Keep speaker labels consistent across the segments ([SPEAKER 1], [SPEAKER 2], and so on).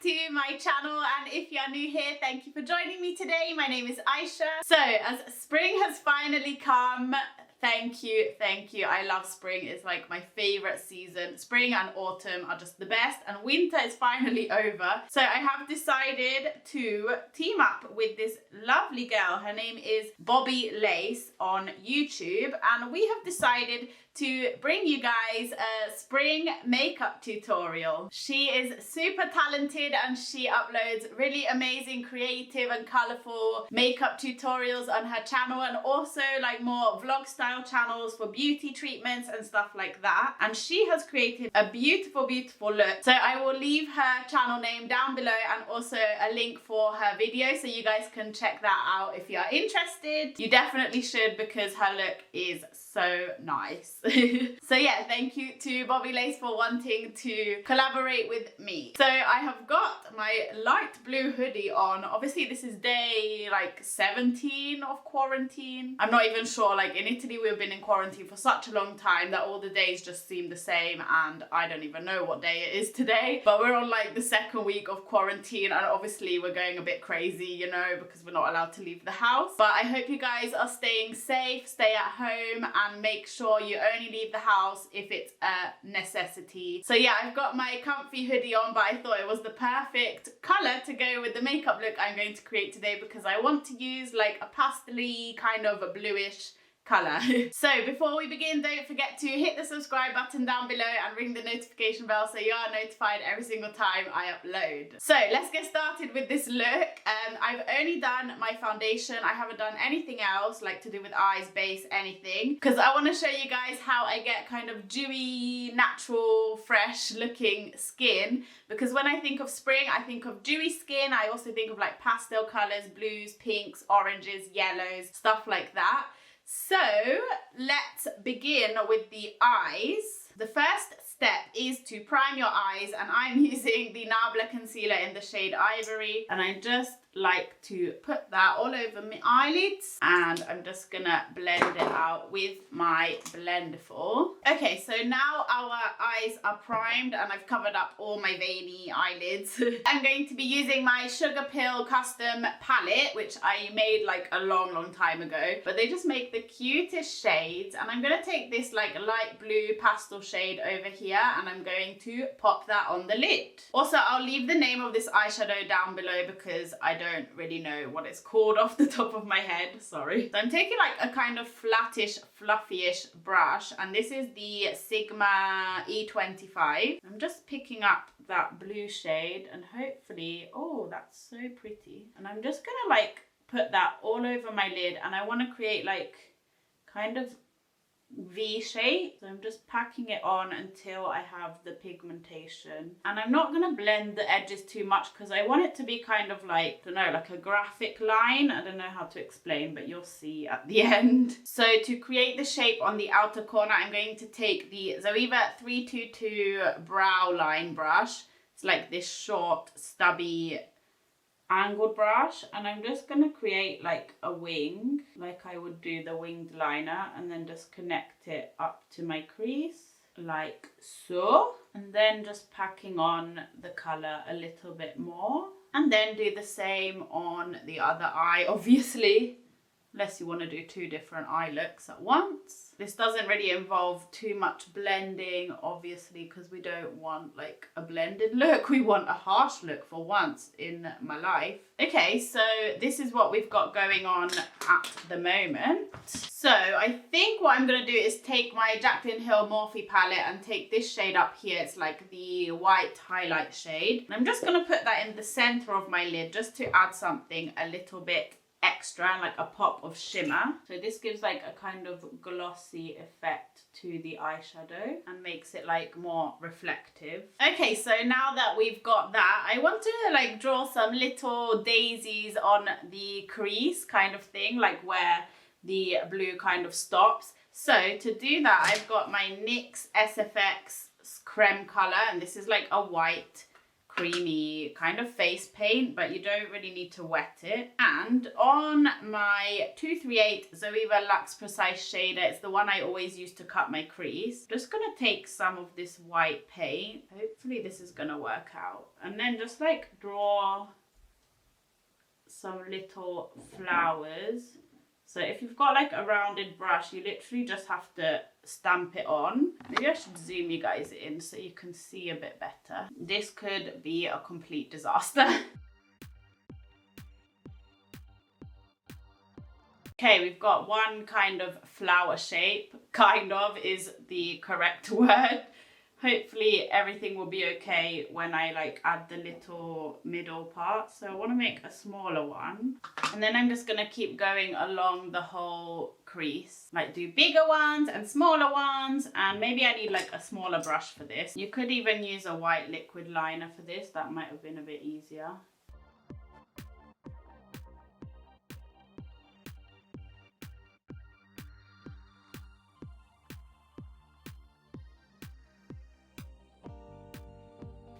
[SPEAKER 1] back to my channel, and if you are new here, thank you for joining me today. My name is Aisha. So as spring has finally come, thank you. I love spring. It's like my favorite season. Spring and autumn are just the best, and winter is finally over. So I have decided to team up with this lovely girl. Her name is Bobbi Lace on YouTube, and we have decided to bring you guys a spring makeup tutorial. She is super talented and she uploads really amazing, creative and colourful makeup tutorials on her channel, and also like more vlog style channels for beauty treatments and stuff like that. And she has created a beautiful look. So I will leave her channel name down below and also a link for her video so you guys can check that out if you are interested. You definitely should, because her look is so nice. So yeah, thank you to Bobbi Lace for wanting to collaborate with me. So I have got my light blue hoodie on. Obviously this is day like 17 of quarantine. I'm not even sure, like in Italy we've been in quarantine for such a long time that all the days just seem the same, and I don't even know what day it is today. But we're on like the second week of quarantine, and obviously we're going a bit crazy, you know, because we're not allowed to leave the house. But I hope you guys are staying safe, stay at home, and make sure you only leave the house if it's a necessity. So yeah, I've got my comfy hoodie on, but I thought it was the perfect colour to go with the makeup look I'm going to create today, because I want to use like a pastel-y kind of a bluish colour. So before we begin, don't forget to hit the subscribe button down below and ring the notification bell so you are notified every single time I upload. So let's get started with this look. I've only done my foundation. I haven't done anything else like to do with eyes, base, anything, because I want to show you guys how I get kind of dewy, natural, fresh looking skin. Because when I think of spring, I think of dewy skin. I also think of like pastel colours, blues, pinks, oranges, yellows, stuff like that. So let's begin with the eyes. The first step is to prime your eyes, and I'm using the NABLA concealer in the shade Ivory, and I just like to put that all over my eyelids, and I'm just gonna blend it out with my blender. Okay, so now our eyes are primed and I've covered up all my veiny eyelids. I'm going to be using my SUGARPILL custom palette, which I made like a long time ago, but they just make the cutest shades. And I'm gonna take this like light blue pastel shade over here, and I'm going to pop that on the lid. Also, I'll leave the name of this eyeshadow down below because I don't really know what it's called off the top of my head, sorry. So I'm taking like a kind of flattish, fluffy-ish brush, and this is the Sigma E25. I'm just picking up that blue shade, and hopefully, oh, that's so pretty. And I'm just gonna like put that all over my lid, and I want to create like kind of V shape. So I'm just packing it on until I have the pigmentation, and I'm not going to blend the edges too much because I want it to be kind of like, I don't know, like a graphic line. I don't know how to explain, but you'll see at the end. So to create the shape on the outer corner, I'm going to take the Zoeva 322 brow line brush. It's like this short stubby angled brush, and I'm just going to create like a wing, like I would do the winged liner, and then just connect it up to my crease like so, and then just packing on the colour a little bit more, and then do the same on the other eye, obviously, unless you want to do two different eye looks at once. This doesn't really involve too much blending, obviously, because we don't want like a blended look. We want a harsh look for once in my life. Okay, so this is what we've got going on at the moment. So I think what I'm going to do is take my JACLYN MORPHE palette and take this shade up here. It's like the white highlight shade. And I'm just going to put that in the center of my lid just to add something a little bit extra and like a pop of shimmer. So this gives like a kind of glossy effect to the eyeshadow and makes it like more reflective. Okay, so now that we've got that, I want to like draw some little daisies on the crease kind of thing, like where the blue kind of stops. So to do that, I've got my NYX SFX Creme color, and this is like a white creamy kind of face paint, but you don't really need to wet it. And on my 238 Zoe Luxe Precise Shader, it's the one I always use to cut my crease. Just gonna take some of this white paint. Hopefully this is gonna work out. And then just like draw some little flowers. So if you've got like a rounded brush, you literally just have to stamp it on. Maybe I should zoom you guys in so you can see a bit better. This could be a complete disaster. Okay, we've got one kind of flower shape. Kind of is the correct word. Hopefully everything will be okay when I like add the little middle part. So I want to make a smaller one. And then I'm just going to keep going along the whole crease. Like do bigger ones and smaller ones. And maybe I need like a smaller brush for this. You could even use a white liquid liner for this. That might have been a bit easier.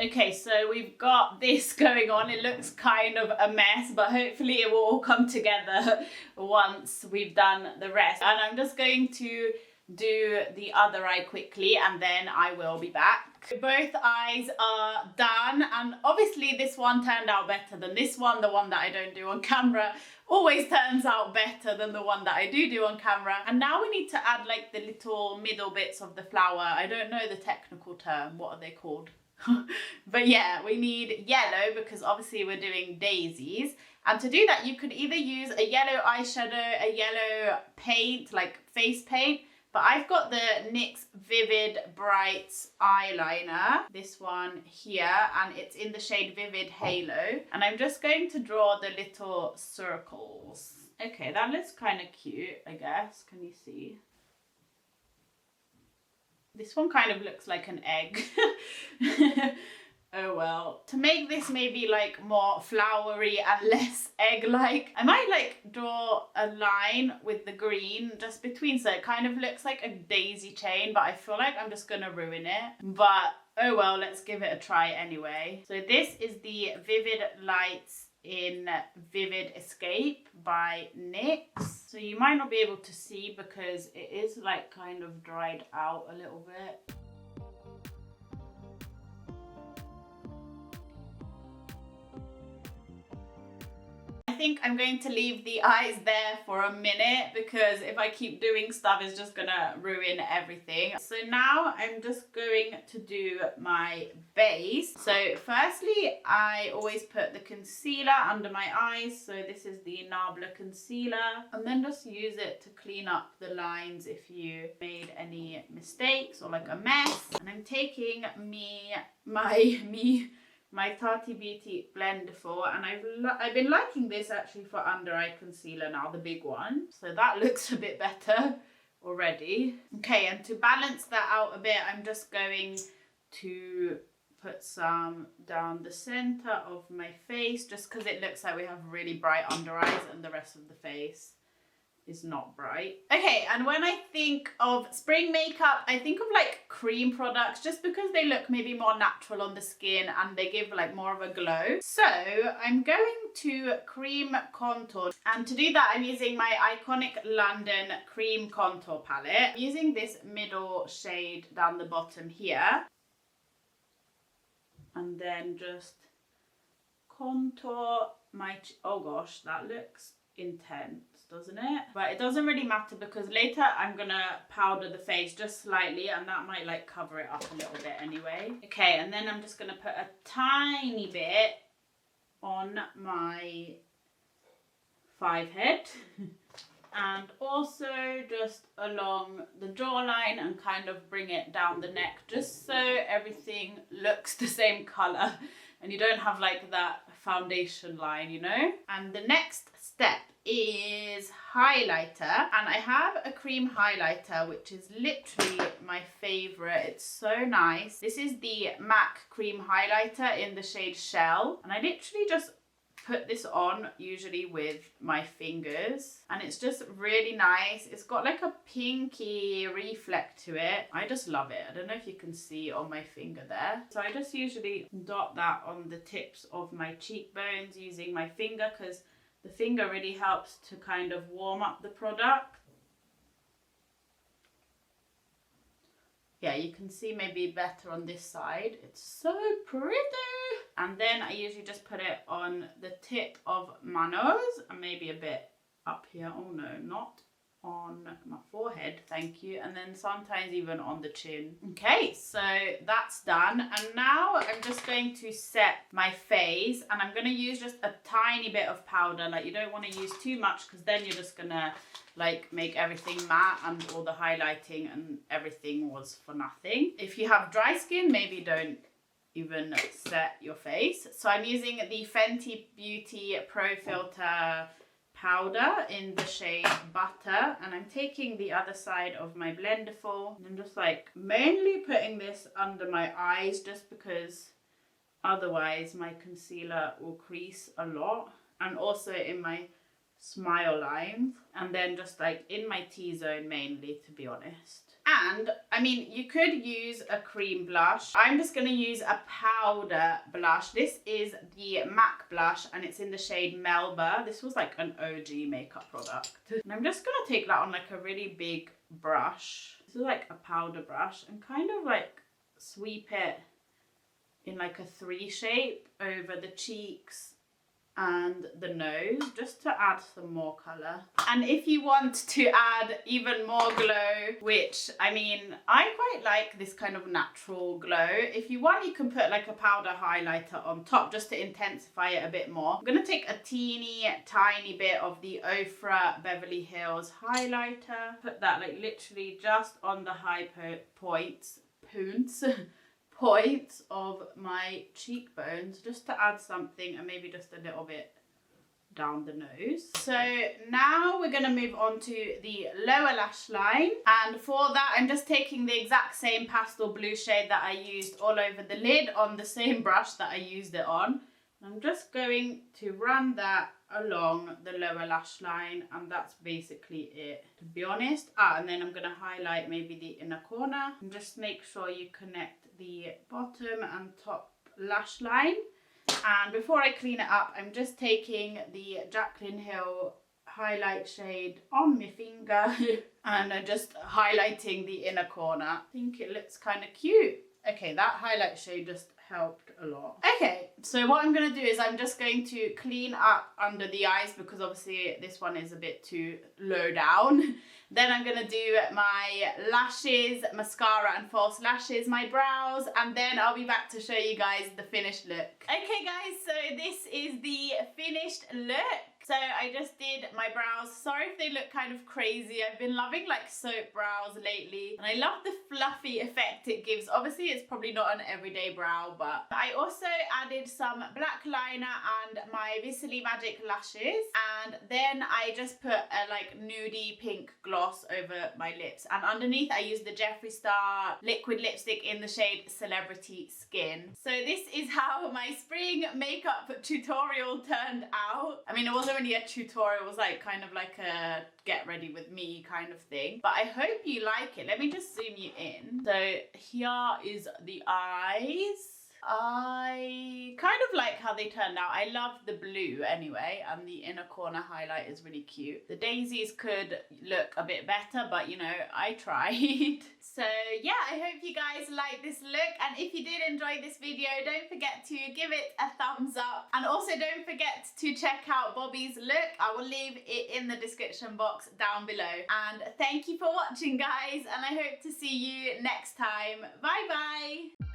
[SPEAKER 1] Okay, so we've got this going on. It looks kind of a mess, but hopefully it will all come together once we've done the rest. And I'm just going to do the other eye quickly and then I will be back. Both eyes are done, and obviously this one turned out better than this one. The one that I don't do on camera always turns out better than the one that I do on camera. And now we need to add like the little middle bits of the flower. I don't know the technical term. What are they called? But yeah, we need yellow because obviously we're doing daisies. And to do that, you could either use a yellow eyeshadow, a yellow paint, like face paint. But I've got the NYX Vivid Brights eyeliner, this one here, and it's in the shade Vivid Halo. And I'm just going to draw the little circles. Okay, that looks kind of cute, I guess. Can you see? This one kind of looks like an egg. Oh well. To make this maybe like more flowery and less egg-like, I might like draw a line with the green just between, so it kind of looks like a daisy chain, but I feel like I'm just gonna ruin it. But oh well, let's give it a try anyway. So this is the Vivid Lights in Vivid Escape by NYX. So you might not be able to see because it is like kind of dried out a little bit. I think I'm going to leave the eyes there for a minute because if I keep doing stuff, it's just gonna ruin everything. So now I'm just going to do my base. So firstly, I always put the concealer under my eyes. So this is the NABLA concealer, and then just use it to clean up the lines if you made any mistakes or like a mess. And I'm taking my Tati Beauty Blender 4, and I've been liking this actually for under eye concealer now, the big one. So that looks a bit better already. Okay, and to balance that out a bit, I'm just going to put some down the center of my face just because it looks like we have really bright under eyes and the rest of the face is not bright. Okay, and when I think of spring makeup, I think of like cream products just because they look maybe more natural on the skin and they give like more of a glow. So I'm going to cream contour, and to do that I'm using my iconic London cream contour palette. I'm using this middle shade down the bottom here, and then just contour my oh gosh, that looks intense, doesn't it? But it doesn't really matter because later I'm gonna powder the face just slightly and that might like cover it up a little bit anyway. Okay, and then I'm just gonna put a tiny bit on my 5 head and also just along the jawline and kind of bring it down the neck just so everything looks the same color and you don't have like that foundation line, you know? And the next step is highlighter, and I have a cream highlighter which is literally my favorite. It's so nice. This is the MAC cream highlighter in the shade Shell, and I literally just put this on usually with my fingers, and it's just really nice. It's got like a pinky reflect to it. I just love it. I don't know if you can see on my finger there. So I just usually dot that on the tips of my cheekbones using my finger, because the finger really helps to kind of warm up the product. Yeah, you can see maybe better on this side. It's so pretty. And then I usually just put it on the tip of my nose and maybe a bit up here. Oh no, not on my forehead, thank you. And then sometimes even on the chin. Okay, so that's done. And now I'm just going to set my face, and I'm going to use just a tiny bit of powder. Like, you don't want to use too much, because then you're just going to like make everything matte and all the highlighting and everything was for nothing. If you have dry skin, maybe don't even set your face. So I'm using the Fenty Beauty Pro Filt'r powder in the shade Butter, and I'm taking the other side of my blender full, and I'm just like mainly putting this under my eyes, just because otherwise my concealer will crease a lot, and also in my smile lines, and then just like in my T-zone mainly, to be honest. And I mean, you could use a cream blush. I'm just going to use a powder blush. This is the MAC blush, and it's in the shade Melba. This was like an OG makeup product. And I'm just going to take that on like a really big brush. This is like a powder brush, and kind of like sweep it in like a 3 shape over the cheeks and the nose, just to add some more colour. And if you want to add even more glow, which I mean, I quite like this kind of natural glow. If you want, you can put like a powder highlighter on top just to intensify it a bit more. I'm gonna take a teeny tiny bit of the OFRA Beverly Hills highlighter, put that like literally just on the high points of my cheekbones, just to add something, and maybe just a little bit down the nose. So now we're going to move on to the lower lash line, and for that I'm just taking the exact same pastel blue shade that I used all over the lid on the same brush that I used it on. I'm just going to run that along the lower lash line, and that's basically it, to be honest. And then I'm going to highlight maybe the inner corner, and just make sure you connect the bottom and top lash line. And before I clean it up, I'm just taking the JACLYN Hill highlight shade on my finger and I'm just highlighting the inner corner. I think it looks kind of cute. Okay, that highlight shade just helped a lot. Okay, so what I'm going to do is I'm just going to clean up under the eyes, because obviously this one is a bit too low down. Then I'm going to do my lashes, mascara and false lashes, my brows, and then I'll be back to show you guys the finished look. Okay guys, so this is the finished look. So I just did my brows. Sorry if they look kind of crazy. I've been loving like soap brows lately, and I love the fluffy effect it gives. Obviously it's probably not an everyday brow, but I also added some black liner and my Visibly Magic lashes, and then I just put a like nudie pink gloss over my lips, and underneath I used the Jeffree Star liquid lipstick in the shade Celebrity Skin. So this is how my spring makeup tutorial turned out. I mean, it wasn't really a tutorial, it was like kind of like a get ready with me kind of thing, but I hope you like it. Let me just zoom you in. So here is the eyes. I kind of like how they turned out. I love the blue anyway, and the inner corner highlight is really cute. The daisies could look a bit better, but you know, I tried. So yeah, I hope you guys like this look, and if you did enjoy this video, don't forget to give it a thumbs up, and also don't forget to check out Bobbi's look. I will leave it in the description box down below. And thank you for watching guys, and I hope to see you next time. Bye bye.